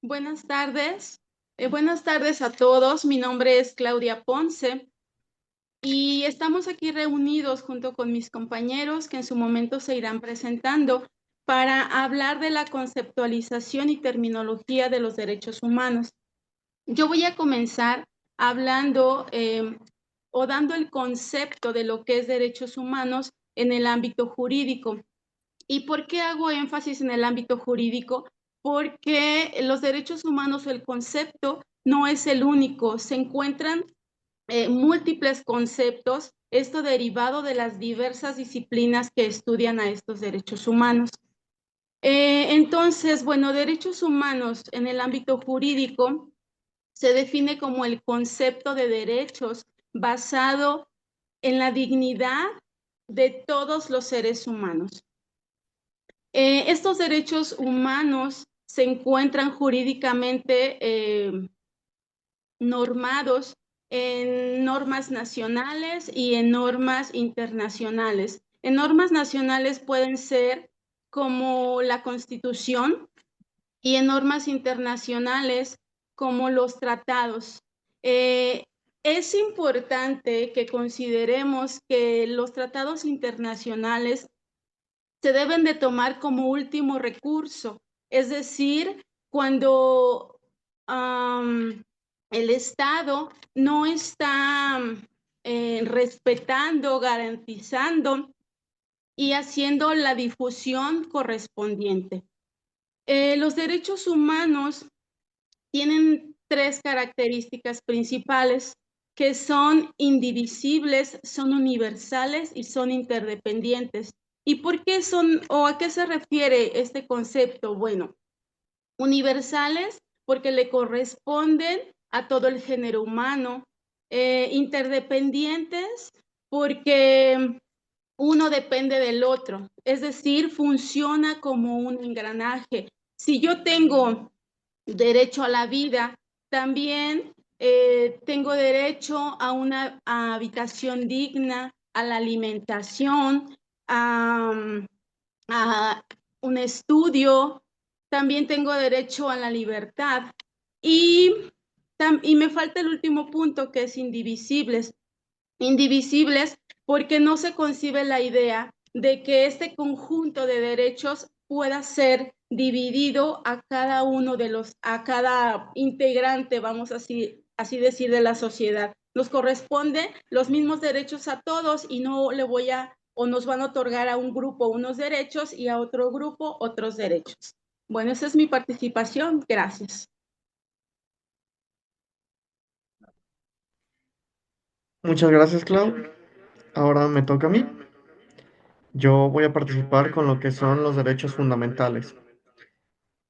Buenas tardes. Buenas tardes a todos. Mi nombre es Claudia Ponce y estamos aquí reunidos junto con mis compañeros que en su momento se irán presentando para hablar de la conceptualización y terminología de los derechos humanos. Yo voy a comenzar hablando o dando el concepto de lo que es derechos humanos en el ámbito jurídico. ¿Y por qué hago énfasis en el ámbito jurídico? Porque los derechos humanos o el concepto no es el único, se encuentran múltiples conceptos, esto derivado de las diversas disciplinas que estudian a estos derechos humanos. Entonces, bueno, derechos humanos en el ámbito jurídico se define como el concepto de derechos basado en la dignidad de todos los seres humanos. Estos derechos humanos se encuentran jurídicamente normados en normas nacionales y en normas internacionales. En normas nacionales pueden ser como la Constitución y en normas internacionales como los tratados. Eh, es importante que consideremos que los tratados internacionales se deben de tomar como último recurso, es decir, cuando el Estado no está respetando, garantizando y haciendo la difusión correspondiente. Los derechos humanos tienen tres características principales que son indivisibles, son universales y son interdependientes. ¿Y por qué son o a qué se refiere este concepto? Bueno, universales porque le corresponden a todo el género humano, interdependientes porque uno depende del otro, es decir, funciona como un engranaje. Si yo tengo derecho a la vida, también tengo derecho a una habitación digna, a la alimentación, a un estudio, también tengo derecho a la libertad y, y me falta el último punto que es indivisibles. Indivisibles porque no se concibe la idea de que este conjunto de derechos pueda ser dividido a cada uno de a cada integrante, vamos así decir, de la sociedad. Nos corresponde los mismos derechos a todos y no le voy a, o nos van a otorgar a un grupo unos derechos y a otro grupo otros derechos. Bueno, esa es mi participación. Gracias. Muchas gracias, Clau. Ahora me toca a mí. Yo voy a participar con lo que son los derechos fundamentales.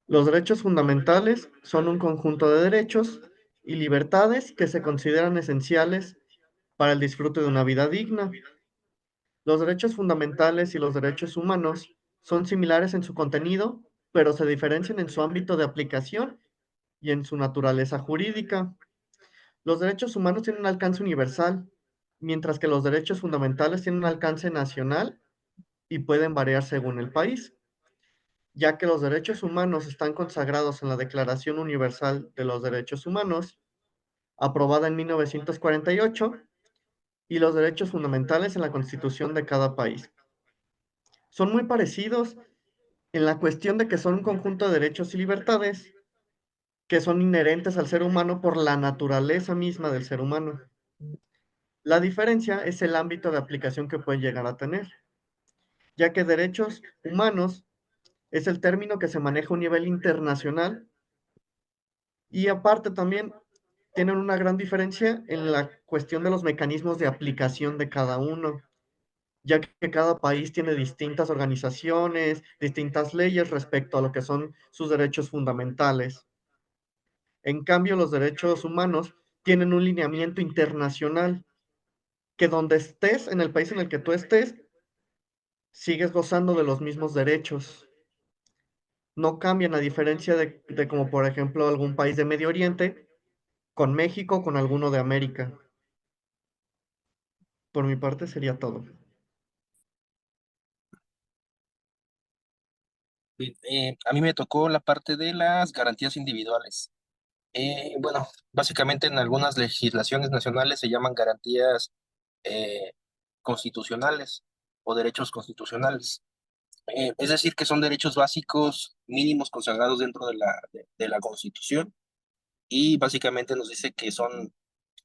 Los derechos fundamentales son un conjunto de derechos y libertades que se consideran esenciales para el disfrute de una vida digna. Los derechos fundamentales y los derechos humanos son similares en su contenido, pero se diferencian en su ámbito de aplicación y en su naturaleza jurídica. Los derechos humanos tienen un alcance universal, mientras que los derechos fundamentales tienen un alcance nacional y pueden variar según el país, ya que los derechos humanos están consagrados en la Declaración Universal de los Derechos Humanos, aprobada en 1948, y los derechos fundamentales en la Constitución de cada país. Son muy parecidos en la cuestión de que son un conjunto de derechos y libertades que son inherentes al ser humano por la naturaleza misma del ser humano. La diferencia es el ámbito de aplicación que pueden llegar a tener, ya que derechos humanos es el término que se maneja a un nivel internacional y aparte también tienen una gran diferencia en la cuestión de los mecanismos de aplicación de cada uno, ya que cada país tiene distintas organizaciones, distintas leyes respecto a lo que son sus derechos fundamentales. En cambio, los derechos humanos tienen un lineamiento internacional, que donde estés, en el país en el que tú estés, sigues gozando de los mismos derechos. No cambian a diferencia de como por ejemplo algún país de Medio Oriente, con México, con alguno de América. Por mi parte sería todo. Bien, a mí me tocó la parte de las garantías individuales. Bueno, básicamente en algunas legislaciones nacionales se llaman garantías eh, constitucionales o derechos constitucionales. Es decir, que son derechos básicos mínimos consagrados dentro de la Constitución y básicamente nos dice que son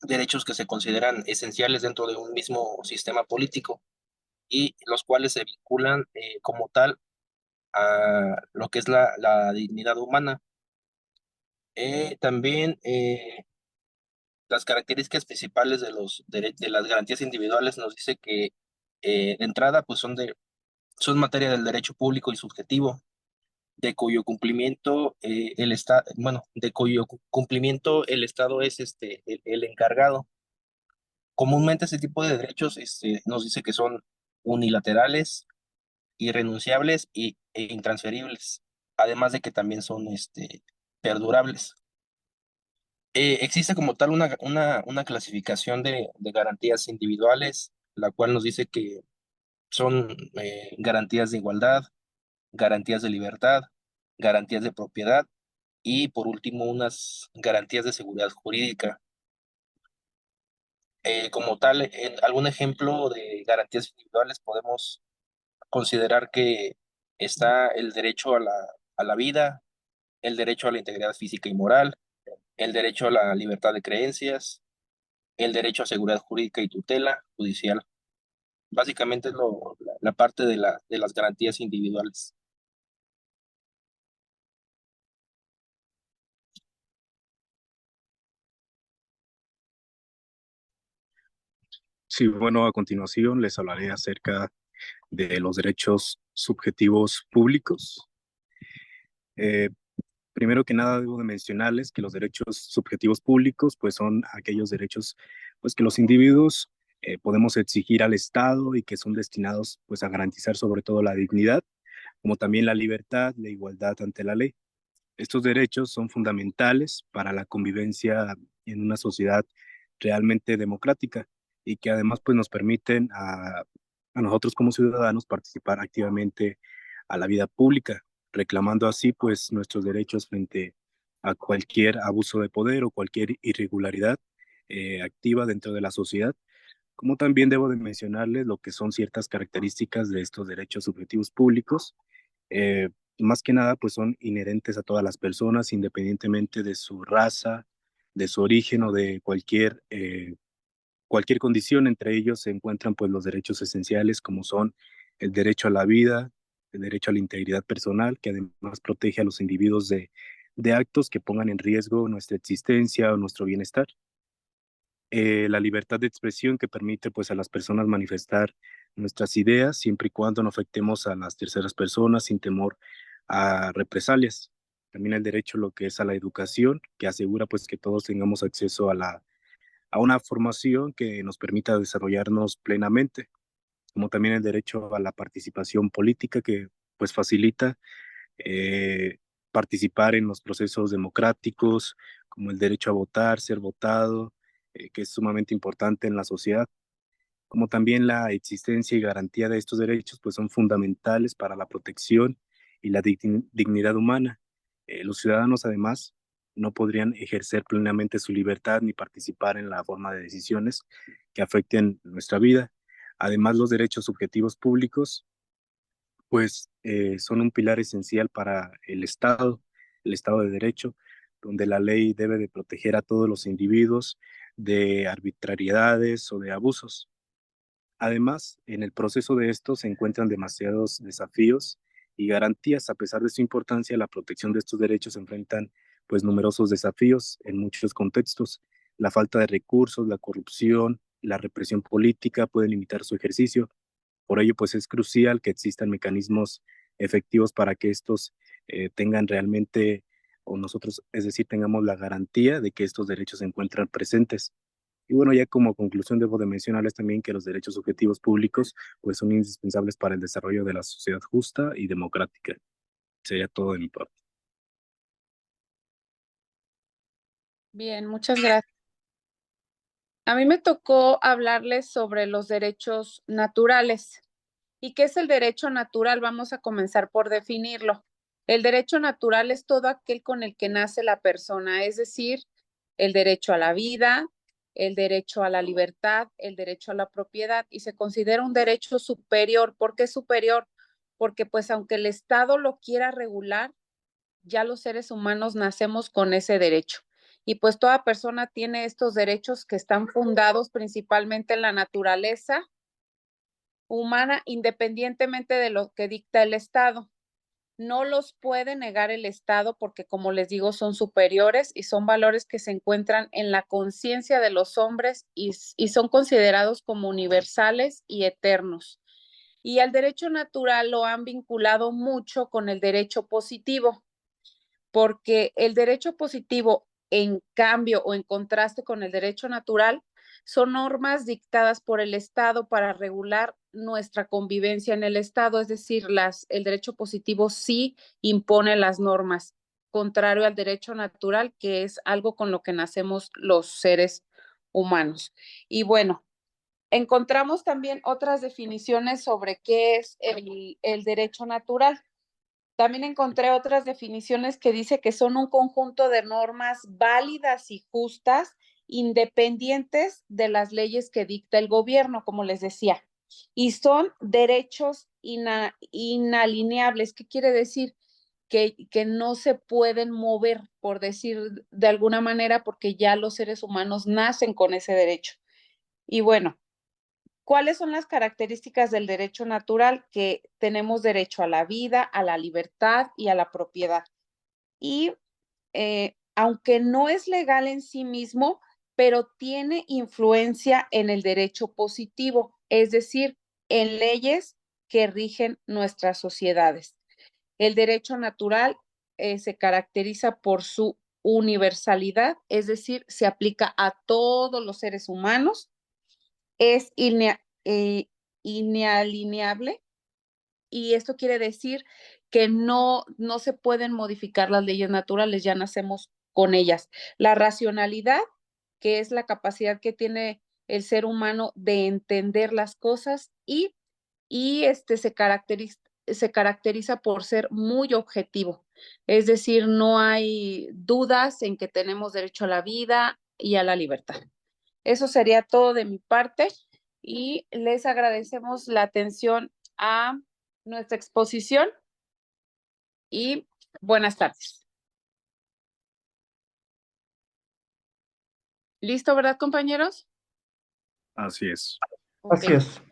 derechos que se consideran esenciales dentro de un mismo sistema político y los cuales se vinculan como tal a lo que es la dignidad humana. También las características principales de de las garantías individuales nos dice que de entrada pues son materia del derecho público y subjetivo, de cuyo cumplimiento de cuyo cumplimiento el Estado es el encargado. Comúnmente este tipo de derechos nos dice que son unilaterales, irrenunciables e intransferibles, además de que también son perdurables. Existe como tal una clasificación de garantías individuales, la cual nos dice que son garantías de igualdad, garantías de libertad, garantías de propiedad y por último unas garantías de seguridad jurídica. Como tal, en algún ejemplo de garantías individuales podemos considerar que está el derecho a la vida, el derecho a la integridad física y moral, el derecho a la libertad de creencias, el derecho a seguridad jurídica y tutela judicial. Básicamente es la parte de las garantías individuales. Sí, bueno, a continuación les hablaré acerca de los derechos subjetivos públicos. Eh, Primero que nada, debo de mencionarles que los derechos subjetivos públicos, pues son aquellos derechos, pues que los individuos podemos exigir al Estado y que son destinados, pues, a garantizar sobre todo la dignidad, como también la libertad, la igualdad ante la ley. Estos derechos son fundamentales para la convivencia en una sociedad realmente democrática y que además pues nos permiten a nosotros como ciudadanos participar activamente a la vida pública, reclamando así pues nuestros derechos frente a cualquier abuso de poder o cualquier irregularidad activa dentro de la sociedad. Como también debo de mencionarles lo que son ciertas características de estos derechos subjetivos públicos. eh, Más que nada, pues son inherentes a todas las personas, independientemente de su raza, de su origen o de cualquier condición. Entre ellos se encuentran pues los derechos esenciales como son el derecho a la vida, el derecho a la integridad personal, que además protege a los individuos de actos que pongan en riesgo nuestra existencia o nuestro bienestar. La libertad de expresión que permite pues a las personas manifestar nuestras ideas siempre y cuando no afectemos a las terceras personas sin temor a represalias. También el derecho lo que es a la educación, que asegura pues que todos tengamos acceso a una formación que nos permita desarrollarnos plenamente, como también el derecho a la participación política que pues facilita eh, participar en los procesos democráticos, como el derecho a votar, ser votado, que es sumamente importante en la sociedad, como también la existencia y garantía de estos derechos, pues son fundamentales para la protección y la dignidad humana. Los ciudadanos, además, no podrían ejercer plenamente su libertad ni participar en la forma de decisiones que afecten nuestra vida. Además, los derechos subjetivos públicos pues son un pilar esencial para el Estado de Derecho, donde la ley debe de proteger a todos los individuos de arbitrariedades o de abusos. Además, en el proceso de esto se encuentran demasiados desafíos y garantías. A pesar de su importancia, la protección de estos derechos enfrentan pues numerosos desafíos en muchos contextos. La falta de recursos, la corrupción, la represión política pueden limitar su ejercicio. Por ello, pues es crucial que existan mecanismos efectivos para que estos tengan realmente, o nosotros, es decir, tengamos la garantía de que estos derechos se encuentran presentes. Y bueno, ya como conclusión debo de mencionarles también que los derechos subjetivos públicos pues son indispensables para el desarrollo de la sociedad justa y democrática. Sería todo de mi parte. Bien, muchas gracias. A mí me tocó hablarles sobre los derechos naturales. ¿Y qué es el derecho natural? Vamos a comenzar por definirlo. El derecho natural es todo aquel con el que nace la persona, es decir, el derecho a la vida, el derecho a la libertad, el derecho a la propiedad, y se considera un derecho superior. ¿Por qué superior? Porque pues aunque el Estado lo quiera regular, ya los seres humanos nacemos con ese derecho. Y pues toda persona tiene estos derechos que están fundados principalmente en la naturaleza humana, independientemente de lo que dicta el Estado. No los puede negar el Estado porque, como les digo, son superiores y son valores que se encuentran en la conciencia de los hombres y son considerados como universales y eternos. Y al derecho natural lo han vinculado mucho con el derecho positivo, porque el derecho positivo, en cambio o en contraste con el derecho natural, son normas dictadas por el Estado para regular nuestra convivencia en el Estado, es decir, el derecho positivo sí impone las normas, contrario al derecho natural, que es algo con lo que nacemos los seres humanos. Y bueno, encontramos también otras definiciones sobre qué es el derecho natural. También encontré otras definiciones que dice que son un conjunto de normas válidas y justas, independientes de las leyes que dicta el gobierno, como les decía. Y son derechos inalineables. ¿Qué quiere decir? Que no se pueden mover, por decir de alguna manera, porque ya los seres humanos nacen con ese derecho. Y bueno, ¿cuáles son las características del derecho natural? Que tenemos derecho a la vida, a la libertad y a la propiedad. Y aunque no es legal en sí mismo, pero tiene influencia en el derecho positivo, es decir, en leyes que rigen nuestras sociedades. El derecho natural se caracteriza por su universalidad, es decir, se aplica a todos los seres humanos, es inalineable, y esto quiere decir que no se pueden modificar las leyes naturales, ya nacemos con ellas. La racionalidad, que es la capacidad que tiene el ser humano de entender las cosas, se caracteriza por ser muy objetivo, es decir, no hay dudas en que tenemos derecho a la vida y a la libertad. Eso sería todo de mi parte y les agradecemos la atención a nuestra exposición y buenas tardes. ¿Listo, verdad, compañeros? Así es. Ok. Así es.